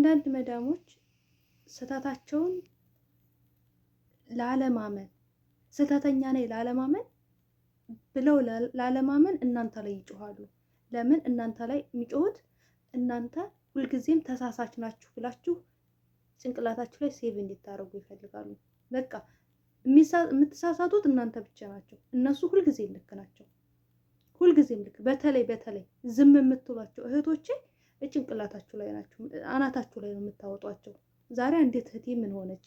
አንዳንድ መዳሞች ስህተታቸውን ላለማመን ስህተተኛ ነኝ ላለማመን ብለው ላለማመን እናንተ ላይ ይጮሃሉ። ለምን እናንተ ላይ የሚጮሁት? እናንተ ሁልጊዜም ተሳሳች ናችሁ ብላችሁ ጭንቅላታችሁ ላይ ሴቭ እንድታደርጉ ይፈልጋሉ። በቃ የምትሳሳቱት እናንተ ብቻ ናቸው። እነሱ ሁልጊዜም ልክ ናቸው። ሁልጊዜም ልክ። በተለይ ዝም የምትሏቸው እህቶቼ ጭንቅላታችሁ ላይ ናቸው፣ አናታችሁ ላይ ነው የምታወጧቸው። ዛሬ አንዲት እህቴ ምን ሆነች?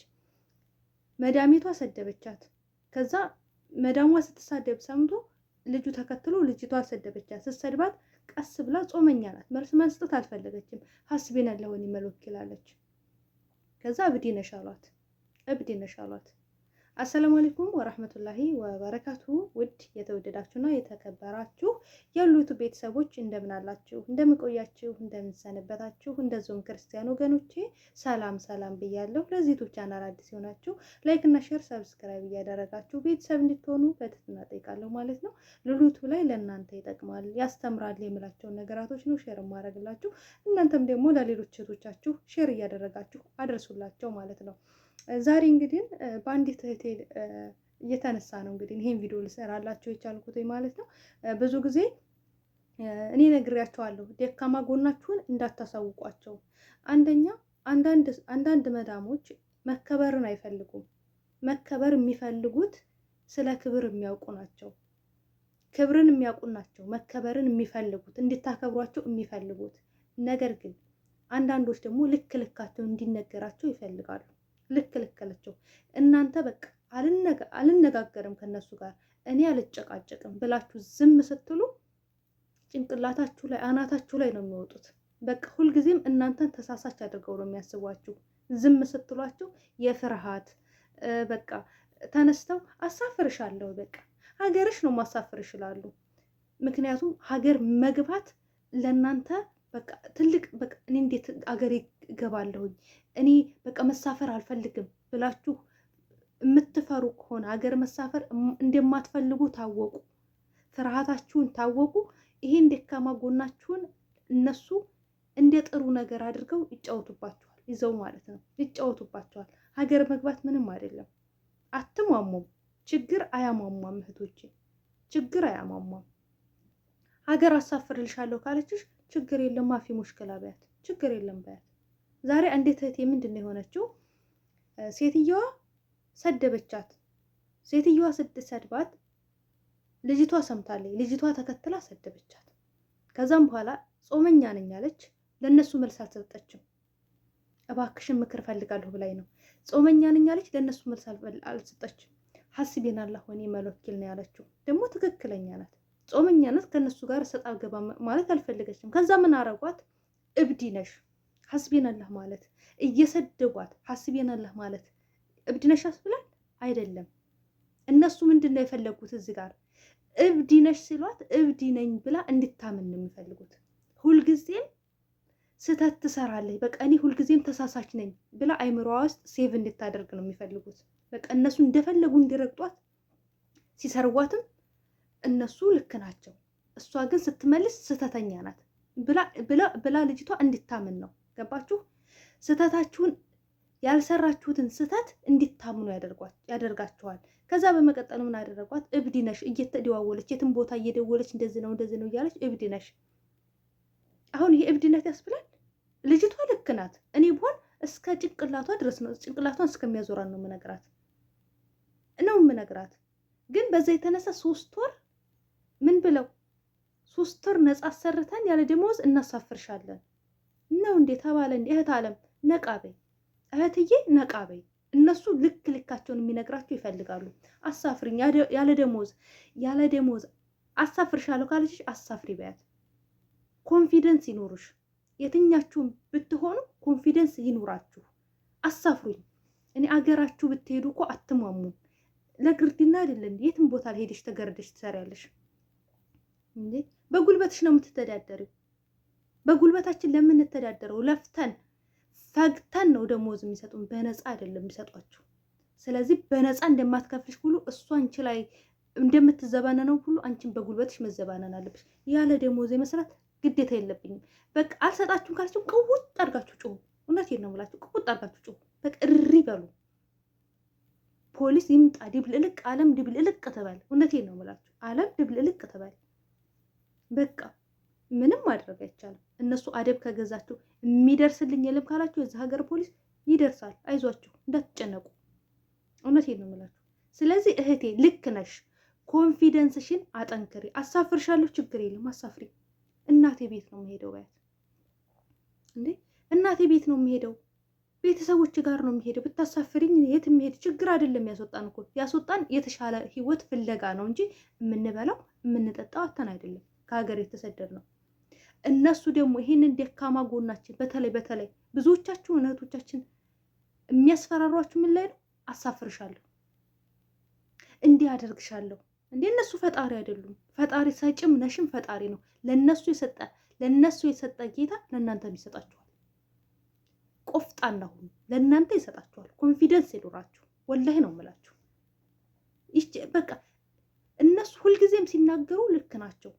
መዳሚቷ ሰደበቻት። ከዛ መዳሟ ስትሳደብ ሰምቶ ልጁ ተከትሎ ልጅቷ ሰደበቻት። ስትሰድባት ቀስ ብላ ጾመኛ ናት፣ መልስ መስጠት አልፈለገችም። ሀስቤን ያለሆን ይመለክላለች። ከዛ እብድ ነሽ አሏት። አሰላሙ አለይኩም ወራህመቱላሂ ወበረካቱ። ውድ የተወደዳችሁና የተከበራችሁ የሉቱ ቤተሰቦች እንደምን አላችሁ? እንደምን ቆያችሁ? እንደምን ሰነበታችሁ? እንደዚሁም ክርስቲያን ወገኖቼ ሰላም ብያለሁ። ለዚህ ዩቲዩብ ቻናል አዲስ የሆናችሁ ላይክ እና ሼር ሰብስክራይብ እያደረጋችሁ ቤተሰብ እንድትሆኑ በትህትና እጠይቃለሁ ማለት ነው። ሉቱ ላይ ለእናንተ ይጠቅማል ያስተምራል የምላቸውን ነገራቶች ነው ሼር ማድረግላችሁ። እናንተም ደግሞ ለሌሎች እህቶቻችሁ ሼር እያደረጋችሁ አድርሱላቸው ማለት ነው። ዛሬ እንግዲህ በአንዲት እህቴ እየተነሳ ነው እንግዲህ ይሄን ቪዲዮ ልሰራላችሁ የቻልኩት ማለት ነው። ብዙ ጊዜ እኔ ነግሬያቸዋለሁ፣ ደካማ ጎናችሁን እንዳታሳውቋቸው። አንደኛ አንዳንድ መዳሞች መከበርን አይፈልጉም። መከበር የሚፈልጉት ስለ ክብር የሚያውቁ ናቸው። ክብርን የሚያውቁ ናቸው መከበርን የሚፈልጉት፣ እንድታከብሯቸው የሚፈልጉት። ነገር ግን አንዳንዶች ደግሞ ልካቸው እንዲነገራቸው ይፈልጋሉ። ልክላቸው እናንተ በቃ አልነጋገርም ከነሱ ጋር እኔ አልጨቃጨቅም ብላችሁ ዝም ስትሉ ጭንቅላታችሁ ላይ አናታችሁ ላይ ነው የሚወጡት። በቃ ሁልጊዜም እናንተን ተሳሳች አድርገው ነው የሚያስቧችሁ። ዝም ስትሏቸው የፍርሃት በቃ ተነስተው አሳፍርሻለሁ፣ በቃ ሀገርሽ ነው ማሳፍርሽ ይላሉ። ምክንያቱም ሀገር መግባት ለእናንተ በቃ ትልቅ በቃ እኔ እንዴት አገሬ እገባለሁኝ እኔ በቃ መሳፈር አልፈልግም ብላችሁ የምትፈሩ ከሆነ ሀገር መሳፈር እንደማትፈልጉ ታወቁ፣ ፍርሃታችሁን ታወቁ። ይሄን ደካማ ጎናችሁን እነሱ እንደ ጥሩ ነገር አድርገው ይጫወቱባችኋል፣ ይዘው ማለት ነው ይጫወቱባችኋል። ሀገር መግባት ምንም አይደለም፣ አትሟሙም። ችግር አያሟሟም እህቶቼ፣ ችግር አያሟሟም። ሀገር አሳፍርልሻለሁ ካለችሽ ችግር የለም ማፊ ሙሽክላ በያት፣ ችግር የለም በያት። ዛሬ አንዲት እህቴ ምንድን ነው የሆነችው? ሴትየዋ ሰደበቻት። ሴትየዋ ስትሰድባት ልጅቷ ሰምታለች። ልጅቷ ተከትላ ሰደበቻት። ከዛም በኋላ ጾመኛ ነኝ አለች። ለነሱ መልስ አልሰጠችም። እባክሽን ምክር ፈልጋለሁ ብላኝ ነው። ጾመኛ ነኝ አለች። ለነሱ መልስ አልሰጠችም። ሐስቤን አላህ ወኔ መለወኪል ነው ያለችው። ደግሞ ትክክለኛ ናት። ጾመኛ ናት። ከነሱ ጋር ሰጣ ገባ ማለት አልፈለገችም። ከዛ ምን አረጓት? እብድ ነሽ ሐስቤን አላህ ማለት እየሰደቧት፣ ሐስቤን አላህ ማለት እብድ ነሽ ያስብላል አይደለም። እነሱ ምንድን ነው የፈለጉት? እዚህ ጋር እብድ ነሽ ሲሏት እብድ ነኝ ብላ እንድታምን ነው የሚፈልጉት። ሁልጊዜም ስህተት ትሰራለች፣ በቃ እኔ ሁልጊዜም ተሳሳች ነኝ ብላ አይምሮዋ ውስጥ ሴቭ እንድታደርግ ነው የሚፈልጉት። በቃ እነሱ እንደፈለጉ እንዲረግጧት፣ ሲሰርቧትም እነሱ ልክ ናቸው፣ እሷ ግን ስትመልስ ስህተተኛ ናት ብላ ልጅቷ እንድታምን ነው። ገባችሁ? ስህተታችሁን ያልሰራችሁትን ስህተት እንድታምኑ ያደርጋችኋል። ከዛ በመቀጠል ምን አደረጓት? እብድ ነሽ እየተደዋወለች የትም ቦታ እየደወለች እንደዚህ ነው እያለች እብድ ነሽ። አሁን ይሄ እብድነት ያስብላል? ልጅቷ ልክ ናት። እኔ ብሆን እስከ ጭንቅላቷ ድረስ ነው፣ ጭንቅላቷን እስከሚያዞራን ነው የምነግራት። ግን በዛ የተነሳ 3 ወር ምን ብለው 3 ወር ነጻ አሰርተን ያለ ደሞዝ እናሳፍርሻለን ነው እንዴ ተባለ። እንዴ እህት አለም ነቃበይ፣ እህትዬ ነቃበይ። እነሱ ልካቸውን የሚነግራቸው ይፈልጋሉ። አሳፍሪኝ ያለ ደሞዝ አሳፍርሻለሁ ካለችሽ አሳፍሪ በያት። ኮንፊደንስ ይኖርሽ። የትኛችሁም ብትሆኑ ኮንፊደንስ ይኖራችሁ። አሳፍሩኝ። እኔ አገራችሁ ብትሄዱ እኮ አትሟሙም። ለግርድና አይደለም የትም ቦታ ላይ ሄደሽ ተገርደሽ ትሰሪያለሽ እንዴ? በጉልበትሽ ነው የምትተዳደሪው። በጉልበታችን ለምንተዳደረው ለፍተን ፈግተን ነው ደሞዝ የሚሰጡን፣ በነፃ አይደለም የሚሰጧችሁ። ስለዚህ በነፃ እንደማትከፍልሽ ሁሉ እሷ አንቺ ላይ እንደምትዘባነነው ሁሉ አንቺን በጉልበትሽ መዘባነን አለብሽ። ያለ ደሞዝ መስራት ግዴታ የለብኝም በቃ አልሰጣችሁም ካላችሁ ቅውጥ አድርጋችሁ ጮሁ። እውነቴን ነው የምላችሁ። ቁጣ አድርጋችሁ ጩሁ። በቃ እሪ በሉ። ፖሊስ ይምጣ፣ ድብልቅልቅ ዓለም ድብልቅልቅ ትበል። እውነቴን ነው የምላችሁ። ዓለም ድብልቅልቅ ትበል። በቃ ምንም ማድረግ አይቻልም። እነሱ አደብ ከገዛችሁ የሚደርስልኝ የለም ካላችሁ የዚህ ሀገር ፖሊስ ይደርሳል። አይዟችሁ፣ እንዳትጨነቁ። እውነቴን ነው የምላችሁ። ስለዚህ እህቴ ልክ ነሽ። ኮንፊደንስሽን አጠንክሪ። አሳፍርሻለሁ፣ ችግር የለም አሳፍሪ። እናቴ ቤት ነው የምሄደው በያት እንዴ። እናቴ ቤት ነው የምሄደው፣ ቤተሰቦች ጋር ነው የምሄደው። ብታሳፍሪኝ የት የምሄድ ችግር አይደለም። ያስወጣን እኮ ያስወጣን የተሻለ ህይወት ፍለጋ ነው እንጂ የምንበላው የምንጠጣው አተን አይደለም ከሀገር የተሰደድ ነው። እነሱ ደግሞ ይህንን ደካማ ጎናችን በተለይ ብዙዎቻችሁ እህቶቻችን የሚያስፈራሯችሁ ምን ላይ ነው? አሳፍርሻለሁ፣ እንዲህ አደርግሻለሁ። እንዴ እነሱ ፈጣሪ አይደሉም። ፈጣሪ ሰጭም ነሽም ፈጣሪ ነው። ለነሱ የሰጠ ጌታ ለእናንተም ይሰጣችኋል። ቆፍጣና ሁኑ፣ ለእናንተ ይሰጣችኋል። ኮንፊደንስ ይኖራችሁ። ወላሂ ነው የምላችሁ። በቃ እነሱ ሁልጊዜም ሲናገሩ ልክ ናቸው።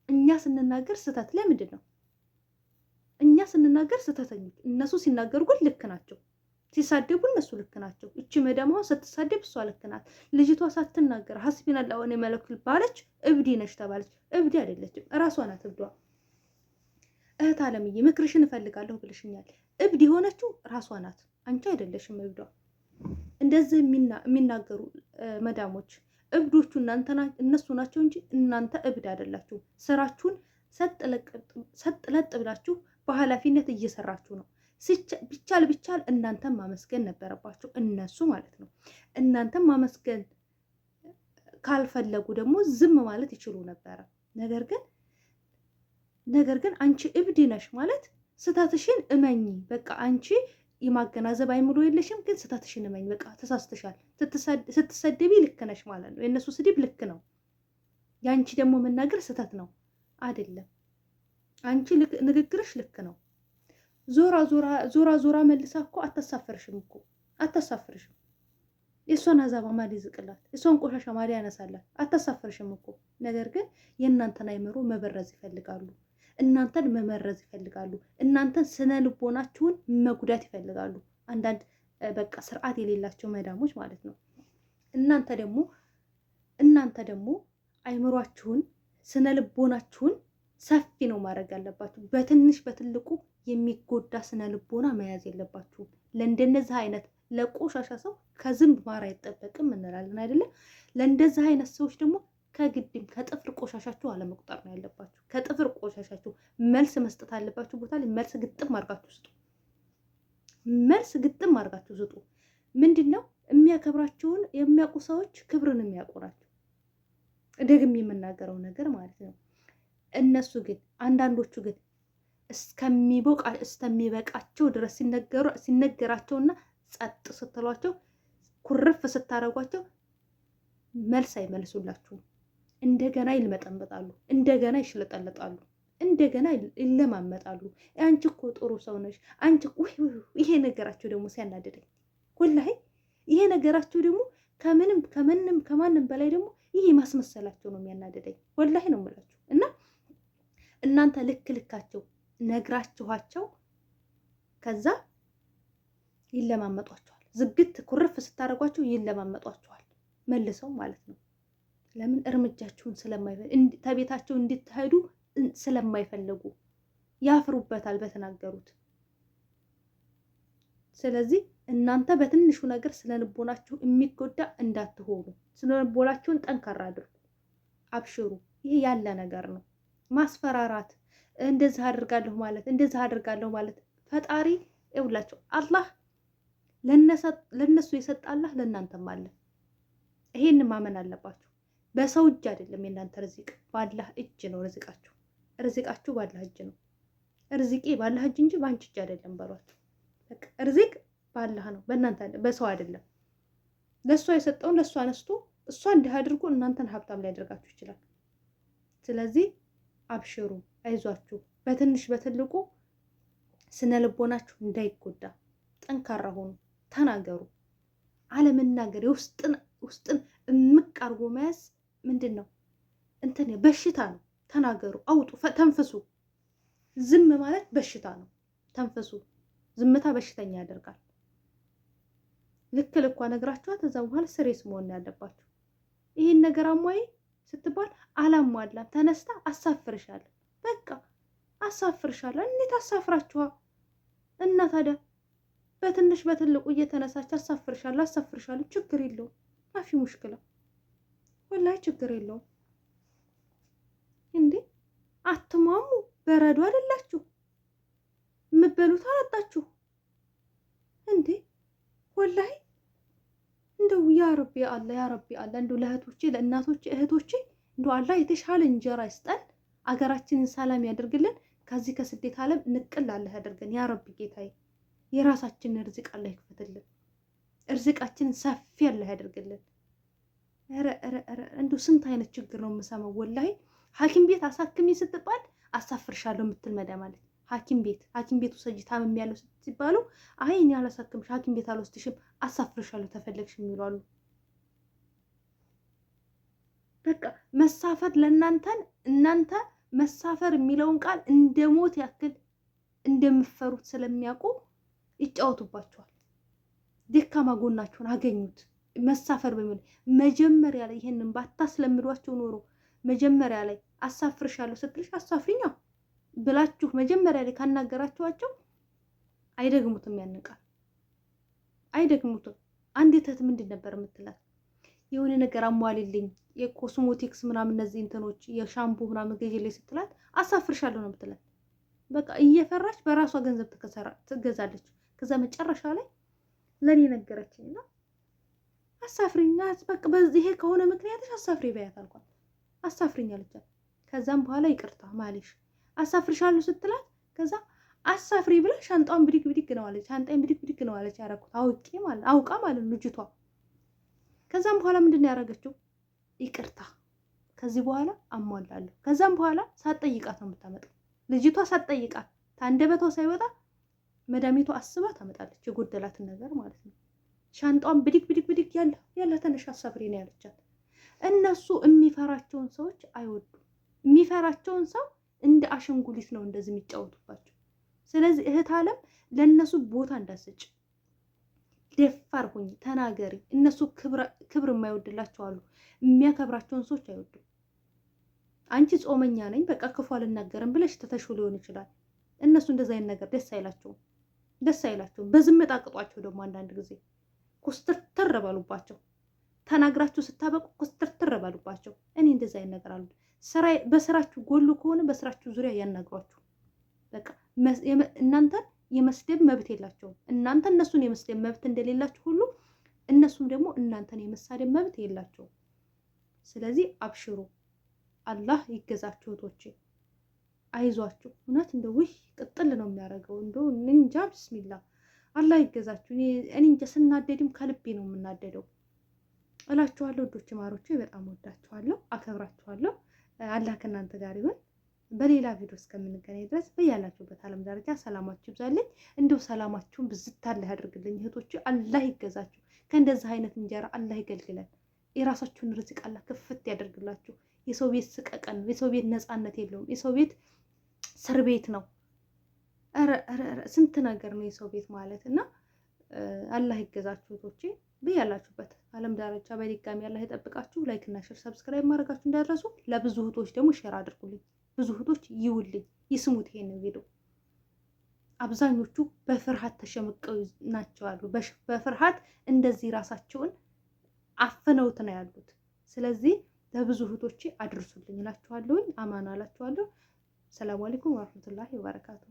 እኛ ስንናገር ስህተት። ለምንድን ነው እኛ ስንናገር ስህተተኞች? እነሱ ሲናገሩ ግን ልክ ናቸው። ሲሳደቡ እነሱ ልክ ናቸው። እቺ መዳም አሁን ስትሳደብ እሷ ልክ ናት። ልጅቷ ሳትናገር ሀስቢና ላሆነ መለክል ባለች እብዲ ነሽ ተባለች። እብዲ አይደለችም፣ እራሷ ናት እብዷ። እህት አለምዬ ምክርሽን እፈልጋለሁ ብልሽኛል። እብድ የሆነችው ራሷ ናት፣ አንቺ አይደለሽም እብዷ። እንደዚህ የሚናገሩ መዳሞች እብዶቹ እነሱ ናቸው እንጂ እናንተ እብድ አይደላችሁ። ስራችሁን ሰጥ ለጥ ብላችሁ በኃላፊነት እየሰራችሁ ነው። ቢቻል እናንተም ማመስገን ነበረባቸው፣ እነሱ ማለት ነው። እናንተም ማመስገን ካልፈለጉ ደግሞ ዝም ማለት ይችሉ ነበረ። ነገር ግን አንቺ እብድ ነሽ ማለት ስህተትሽን እመኝ። በቃ አንቺ የማገናዘብ አይምሮ የለሽም፣ ግን ስህተትሽን እመኝ። በቃ ተሳስተሻል። ስትሰደቢ ልክ ነሽ ማለት ነው። የእነሱ ስድብ ልክ ነው፣ የአንቺ ደግሞ መናገር ስህተት ነው አይደለም። አንቺ ንግግርሽ ልክ ነው። ዞራ መልሳ እኮ አታሳፍርሽም እኮ አታሳፍርሽም። የእሷን አዛባ ማን ይዝቅላት? የእሷን ቆሻሻ ማን ያነሳላት? አታሳፍርሽም እኮ። ነገር ግን የእናንተን አይምሮ መበረዝ ይፈልጋሉ። እናንተን መመረዝ ይፈልጋሉ። እናንተን ስነ ልቦናችሁን መጉዳት ይፈልጋሉ። አንዳንድ በቃ ስርዓት የሌላቸው መዳሞች ማለት ነው። እናንተ ደግሞ አይምሯችሁን ስነ ልቦናችሁን ሰፊ ነው ማድረግ ያለባችሁ። በትንሽ በትልቁ የሚጎዳ ስነ ልቦና መያዝ የለባችሁም። ለእንደነዚህ አይነት ለቆሻሻ ሰው ከዝንብ ማር አይጠበቅም እንላለን አይደለም? ለእንደዚህ አይነት ሰዎች ደግሞ ከግድም ከጥፍር ቆሻሻችሁ አለመቁጠር ነው ያለባችሁ። ከጥፍር ቆሻሻችሁ መልስ መስጠት አለባችሁ። ቦታ ላይ መልስ ግጥም አድርጋችሁ ስጡ። መልስ ግጥም አድርጋችሁ ስጡ። ምንድን ነው የሚያከብራችሁን የሚያውቁ ሰዎች ክብርን የሚያውቁ ናቸው። ደግም የምናገረው ነገር ማለት ነው። እነሱ ግን አንዳንዶቹ ግን እስከሚበቃቸው ድረስ ሲነገራቸውና ጸጥ ስትሏቸው ኩርፍ ስታረጓቸው መልስ አይመልሱላችሁም። እንደገና ይልመጠመጣሉ፣ እንደገና ይሽለጠለጣሉ፣ እንደገና ይለማመጣሉ። አንቺ እኮ ጥሩ ሰው ነሽ፣ አንቺ ይሄ ነገራቸው ደግሞ ሲያናደደኝ ወላሂ፣ ይሄ ነገራቸው ደግሞ ከማንም በላይ ደግሞ ይሄ ማስመሰላቸው ነው የሚያናደደኝ። ወላሂ ነው የምላችሁ። እና እናንተ ልካቸው ነግራችኋቸው ከዛ ይለማመጧቸዋል። ዝግት ኩርፍ ስታደርጓቸው ይለማመጧቸዋል መልሰው ማለት ነው። ለምን? እርምጃችሁን ተቤታቸው እንድትሄዱ ስለማይፈልጉ ያፍሩበታል በተናገሩት። ስለዚህ እናንተ በትንሹ ነገር ስለልቦናችሁ የሚጎዳ እንዳትሆኑ፣ ስለልቦናችሁን ጠንካራ አድርጉ። አብሽሩ። ይሄ ያለ ነገር ነው። ማስፈራራት፣ እንደዚህ አድርጋለሁ ማለት ፈጣሪ ይውላችሁ። አላህ ለነሱ የሰጠ አላህ ለእናንተም አለ። ይሄን ማመን አለባችሁ። በሰው እጅ አይደለም የእናንተ ርዝቅ፣ ባላህ እጅ ነው ርዝቃችሁ። ርዝቃችሁ ባላህ እጅ ነው። ርዝቄ ባላህ እጅ እንጂ በአንቺ እጅ አይደለም በሏችሁ። በቃ ርዝቅ ባላህ ነው፣ በእናንተ በሰው አይደለም። ለእሷ የሰጠውን ለእሷ አነስቶ እሷ እንዲህ አድርጎ እናንተን ሀብታም ሊያደርጋችሁ ይችላል። ስለዚህ አብሽሩ፣ አይዟችሁ። በትንሽ በትልቁ ስነ ልቦናችሁ እንዳይጎዳ ጠንካራ ሆኑ። ተናገሩ። አለመናገር ውስጥን እምቅ አድርጎ መያዝ ምንድን ነው? እንትን በሽታ ነው። ተናገሩ፣ አውጡ፣ ተንፍሱ። ዝም ማለት በሽታ ነው። ተንፍሱ። ዝምታ በሽተኛ ያደርጋል። ልክ ልኳ ነግራችኋት እዛ በኋላ ስሬስ መሆን ያለባችሁ። ይህን ነገር አሟይ ስትባል አላሟላም ተነስታ አሳፍርሻለሁ፣ በቃ አሳፍርሻለሁ። እንዴት አሳፍራችኋ? እና ታዲያ በትንሽ በትልቁ እየተነሳች አሳፍርሻለሁ፣ ችግር የለውም። ማፊ ሙሽክላ ወላሂ ችግር የለውም። እንዴ አትሟሙ። በረዶ አይደላችሁ፣ የምትበሉት አላጣችሁ እንዴ? ወላሂ እንደው ያ ረቢ አላ ያ ረቢ አላ እንደው ለእህቶቼ ለእናቶቼ እህቶቼ እንደው አላህ የተሻለ እንጀራ ይስጠን፣ አገራችንን ሰላም ያደርግልን፣ ከዚህ ከስደት ዓለም ንቅል አላህ ያደርገን ያ ረቢ ጌታዬ። የራሳችንን ርዝቅ አላህ ይክፈትልን፣ ርዝቃችንን ሰፊ አላህ ያደርግልን። ኧረ እንደው ስንት አይነት ችግር ነው የምሰማው ወላሂ። ሐኪም ቤት አሳክሚ ስትባል አሳፍርሻለሁ የምትል መዳም አለች። ሐኪም ቤት ውሰጂ ታምሜያለሁ ሲባሉ አይ እኔ አላሳክምሽ፣ ሐኪም ቤት አልወስድሽም፣ አሳፍርሻለሁ ተፈለግሽ የሚሉ አሉ። በቃ መሳፈር እናንተ መሳፈር የሚለውን ቃል እንደ ሞት ያክል እንደምፈሩት ስለሚያውቁ ይጫወቱባቸዋል። ደካማ ጎናቸውን አገኙት። መሳፈር በሚል መጀመሪያ ላይ ይሄንን ባታስለምዷቸው ኖሮ መጀመሪያ ላይ አሳፍርሻለሁ ስትልሽ አሳፍሪኛ ብላችሁ መጀመሪያ ላይ ካናገራችኋቸው አይደግሙትም፣ ያንቃል አይደግሙትም። አንዲት እህት ምንድን ነበር የምትላት? የሆነ ነገር አሟልልኝ የኮስሞቲክስ ምናምን እነዚህ እንትኖች የሻምፑ ምናምን ገዢልኝ ስትላት አሳፍርሻለሁ ነው የምትላት። በቃ እየፈራች በራሷ ገንዘብ ትገዛለች። ከዛ መጨረሻ ላይ ለኔ ነገረችኝና አሳፍሪኛ በቃ በዚህ ከሆነ ምክንያትሽ አሳፍሪ በያት አልኳት። አሳፍሪኝ አለቻት። ከዛም በኋላ ይቅርታ ማለሽ አሳፍርሻለሁ ስትላት ከዛ አሳፍሪ ብላ ሻንጣውን ብድግ ነው አለች። ሻንጣውን ብድግ ነው አለች። ያረኩት አውቃ ማለት ነው ልጅቷ። ከዛም በኋላ ምንድን ነው ያደረገችው? ይቅርታ ከዚህ በኋላ አሟላለሁ። ከዛም በኋላ ሳትጠይቃት ነው የምታመጣው ልጅቷ። ሳትጠይቃት ታንደበቷ ሳይወጣ መዳሚቷ አስባ ታመጣለች የጎደላትን ነገር ማለት ነው። ሻንጣውን ብድግ ያለ ተነሽ አሳፍሪ ነው ያለቻት። እነሱ የሚፈራቸውን ሰዎች አይወዱም። የሚፈራቸውን ሰው እንደ አሸንጉሊት ነው እንደዚህ የሚጫወቱባቸው። ስለዚህ እህት ዓለም ለእነሱ ቦታ እንዳሰጭ፣ ደፋር ሁኚ፣ ተናገሪ። እነሱ ክብር የማይወድላቸው አሉ። የሚያከብራቸውን ሰዎች አይወዱም። አንቺ ጾመኛ ነኝ በቃ ክፉ አልናገርም ብለሽ ተተሹ ሊሆን ይችላል። እነሱ እንደዛ አይነት ነገር ደስ አይላቸውም። በዝምታ አቅጧቸው ደግሞ አንዳንድ ጊዜ ኩስትርትር በሉባቸው። ተናግራችሁ ስታበቁ ኩስትርትር በሉባቸው። እኔ እንደዛ አይነት ነገር አሉ። በስራችሁ ጎሉ ከሆነ በስራችሁ ዙሪያ ያናግሯችሁ። በቃ እናንተን የመስደብ መብት የላቸውም። እናንተ እነሱን የመስደብ መብት እንደሌላችሁ ሁሉ እነሱም ደግሞ እናንተን የመሳደብ መብት የላቸውም። ስለዚህ አብሽሩ፣ አላህ ይገዛችሁ እህቶቼ፣ አይዟችሁ። እውነት እንደው ውይ ቅጥል ነው የሚያደርገው። እንደው እንጃ ቢስሚላ አላህ ይገዛችሁ። እኔ እንጃ ስናደድም ከልቤ ነው የምናደደው እላችኋለሁ። ወዶች ማሮቼ በጣም ወዳችኋለሁ፣ አከብራችኋለሁ። አላህ ከእናንተ ጋር ይሁን። በሌላ ቪዲዮ እስከምንገናኝ ድረስ በያላችሁበት ዓለም ዳርቻ ሰላማችሁ ይብዛልኝ። እንደው ሰላማችሁን ብዝት አላህ ያደርግልኝ እህቶቼ። አላህ ይገዛችሁ። ከእንደዚህ አይነት እንጀራ አላህ ይገልግለን። የራሳችሁን ርዝቅ አላህ ክፍት ያደርግላችሁ። የሰው ቤት ስቀቀን ነው። የሰው ቤት ነፃነት የለውም። የሰው ቤት እስር ቤት ነው። ስንት ነገር ነው የሰው ቤት ማለት እና አላህ ይገዛችሁ እህቶቼ። በያላችሁበት ዓለም ዳርቻ በድጋሚ አላህ ይጠብቃችሁ። ላይክ እና ሼር ሰብስክራይብ ማድረጋችሁ እንዳትረሱ። ለብዙ እህቶች ደግሞ ሼር አድርጉልኝ። ብዙ እህቶች ይውልኝ ይስሙት ይሄንን ቪዲዮ። አብዛኞቹ በፍርሃት ተሸምቀው ናቸው ያሉ። በፍርሃት እንደዚህ ራሳቸውን አፍነውት ነው ያሉት። ስለዚህ ለብዙ እህቶቼ አድርሱልኝ እላችኋለሁ። አማና እላችኋለሁ። ሰላም አለይኩም ወራህመቱላሂ ወበረካቱ።